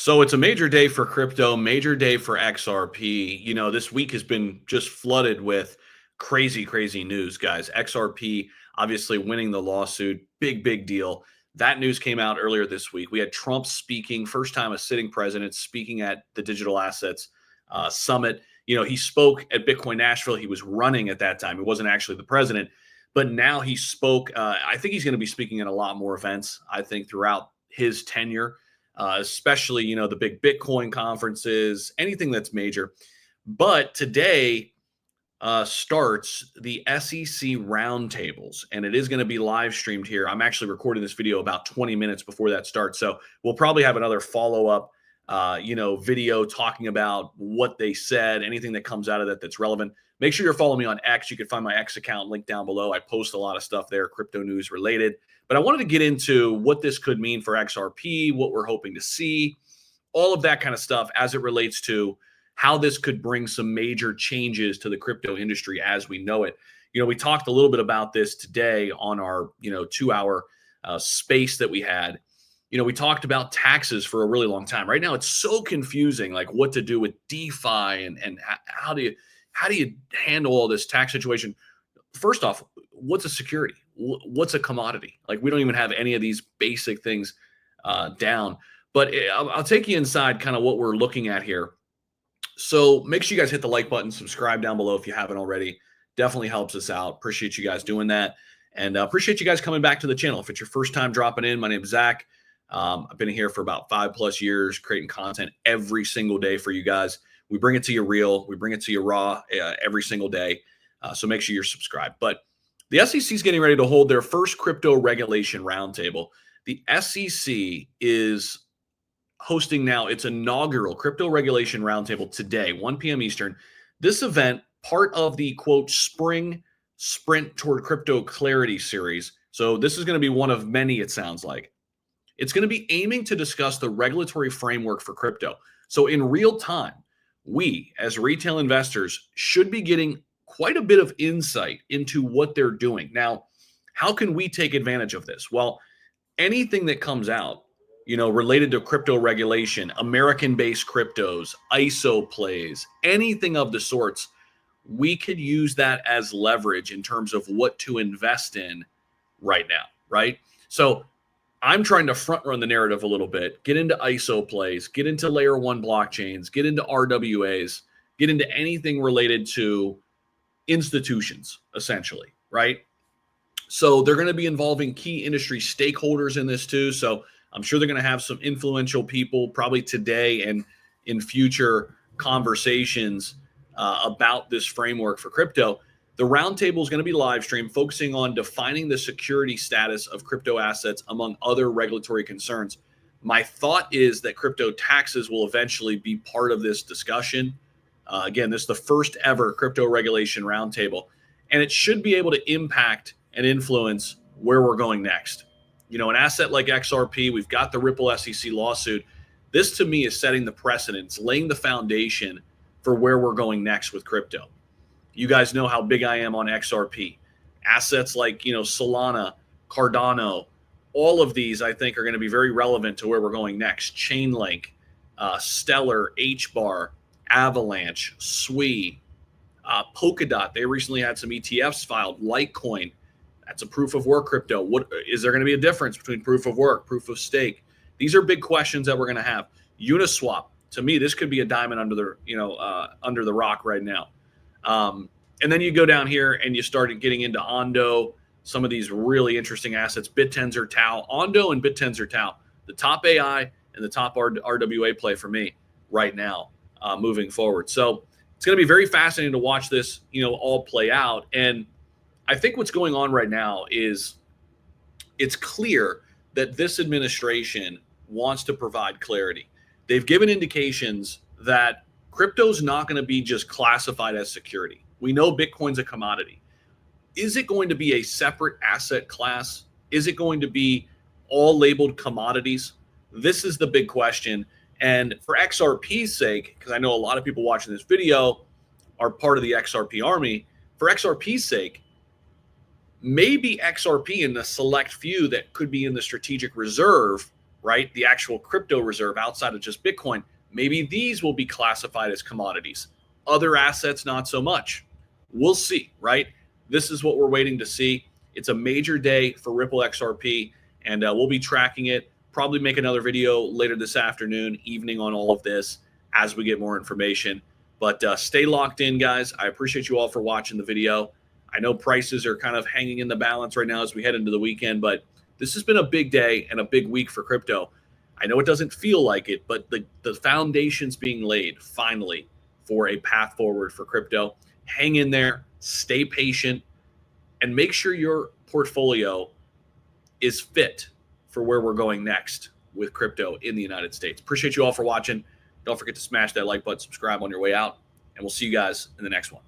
So it's a major day for crypto, major day for XRP. This week has been just flooded with crazy, crazy news, guys. XRP obviously winning the lawsuit, big deal. That news came out earlier this week. We had Trump speaking, first time a sitting president speaking at the Digital Assets Summit. He spoke at Bitcoin Nashville. He was running at that time. He wasn't actually the president, but now he spoke. I think he's going to be speaking at a lot more events, I think, throughout his tenure, especially, the big Bitcoin conferences, anything that's major. But today starts the SEC roundtables, and it is going to be live streamed here. I'm actually recording this video about 20 minutes before that starts. So we'll probably have another follow-up, video talking about what they said, anything that comes out of that that's relevant. Make sure you're following me on X. You can find my X account linked down below. I post a lot of stuff there, crypto news related. But I wanted to get into what this could mean for XRP, what we're hoping to see, all of that kind of stuff as it relates to how this could bring some major changes to the crypto industry as we know it. We talked a little bit about this today on our, 2-hour space that we had. We talked about taxes for a really long time. Right now, it's so confusing, like what to do with DeFi and how do you handle all this tax situation? First off, what's a security? What's a commodity? Like, we don't even have any of these basic things down. But I'll take you inside kind of what we're looking at here. So make sure you guys hit the like button, subscribe down below if you haven't already. Definitely helps us out. Appreciate you guys doing that. And appreciate you guys coming back to the channel. If it's your first time dropping in, my name is Zach. I've been here for about 5+ years, creating content every single day for you guys. We bring it to you real. We bring it to you raw every single day. So make sure you're subscribed. But the SEC is getting ready to hold their first crypto regulation roundtable. The SEC is hosting now its inaugural crypto regulation roundtable today, 1 p.m. Eastern. This event, part of the quote spring sprint toward crypto clarity series. So this is going to be one of many, it sounds like. It's going to be aiming to discuss the regulatory framework for crypto. So in real time, we as retail investors should be getting quite a bit of insight into what they're doing. Now, how can we take advantage of this? Well, anything that comes out, related to crypto regulation, American-based cryptos, ISO plays, anything of the sorts, we could use that as leverage in terms of what to invest in right now, right? So I'm trying to front run the narrative a little bit, get into ISO plays, get into layer 1 blockchains, get into RWAs, get into anything related to institutions, essentially, right? So they're going to be involving key industry stakeholders in this too. So I'm sure they're going to have some influential people probably today and in future conversations about this framework for crypto. The roundtable is going to be live streamed, focusing on defining the security status of crypto assets among other regulatory concerns. My thought is that crypto taxes will eventually be part of this discussion. Again, this is the first ever crypto regulation roundtable, and it should be able to impact and influence where we're going next. An asset like XRP, we've got the Ripple SEC lawsuit. This to me is setting the precedence, laying the foundation for where we're going next with crypto. You guys know how big I am on XRP. Assets like, Solana, Cardano, all of these I think are going to be very relevant to where we're going next. Chainlink, Stellar, HBAR, Avalanche, SWI, Polkadot. They recently had some ETFs filed. Litecoin. That's a proof of work crypto. What is there going to be a difference between proof of work, proof of stake? These are big questions that we're going to have. Uniswap, to me, this could be a diamond under the rock right now. And then you go down here and you start getting into Ondo, some of these really interesting assets. BitTensor Tau, Ondo and BitTensor Tau, the top AI and the top RWA play for me right now, moving forward. So it's going to be very fascinating to watch this, all play out. And I think what's going on right now is it's clear that this administration wants to provide clarity. They've given indications that crypto's not going to be just classified as security. We know Bitcoin's a commodity. Is it going to be a separate asset class? Is it going to be all labeled commodities? This is the big question. And for XRP's sake, because I know a lot of people watching this video are part of the XRP army, for XRP's sake, maybe XRP in the select few that could be in the strategic reserve right? The actual crypto reserve outside of just Bitcoin, maybe these will be classified as commodities. Other assets, not so much. We'll see, right? This is what we're waiting to see. It's a major day for Ripple XRP, and we'll be tracking it. Probably make another video later this afternoon, evening on all of this as we get more information. But stay locked in, guys. I appreciate you all for watching the video. I know prices are kind of hanging in the balance right now as we head into the weekend, but this has been a big day and a big week for crypto. I know it doesn't feel like it, but the foundation's being laid finally for a path forward for crypto. Hang in there, stay patient, and make sure your portfolio is fit for where we're going next with crypto in the United States. Appreciate you all for watching. Don't forget to smash that like button, subscribe on your way out, and we'll see you guys in the next one.